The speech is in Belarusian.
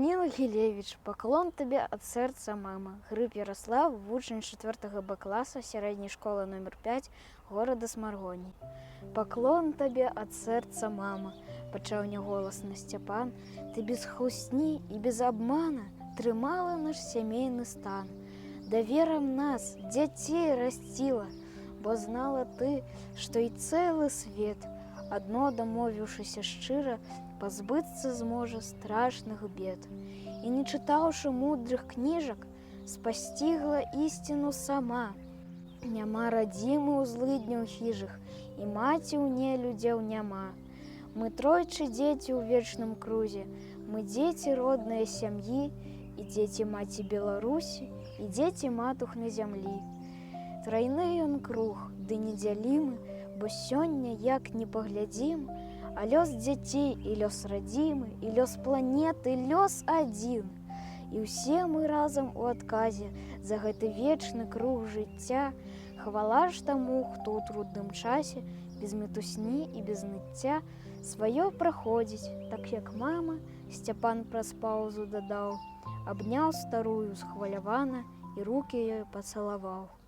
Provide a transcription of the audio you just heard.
Даніл Гілевіч, паклон табе ад сэрца мама. Грыб Ярослав, вучань 4 Б класа сярэдняй школы номер 5 горада Смаргоні. Паклон табе ад сэрца мама, пачаў няголасна Сцяпан. Ты без хлусні і без абмана трымала наш сямейны стан. Даверам нас, дзяцей расціла, бо знала ты, што і цэлы свет, адно дамовіўшыся шчыра, пазбыцца зможа страшных бед. І не чытаўшы мудрых кніжак, спасцігла ісціну сама. Няма радзімы ў злыдняў хіжых, і маці ў нелюдзяў няма. Мы тройчы дзеці ў вечным крузе, мы дзеці родныя сям'і, і дзеці маці Беларусі, і дзеці матухны зямлі. Трайны ён круг, ды недзялімы, бо сёння, як не паглядзім, а лёс дзяцей і лёс радзімы, і лёс планеты, лёс адзін. І ўсе мы разам у адказе за гэты вечны круг жыцця. Хвала ж таму, хто ў трудным часе, без мітусні і без ныцця, сваё праходзіць, так як мама, Сцяпан праз паўзу дадаў, абняў старую схвалявана і рукі ёй пацалаваў.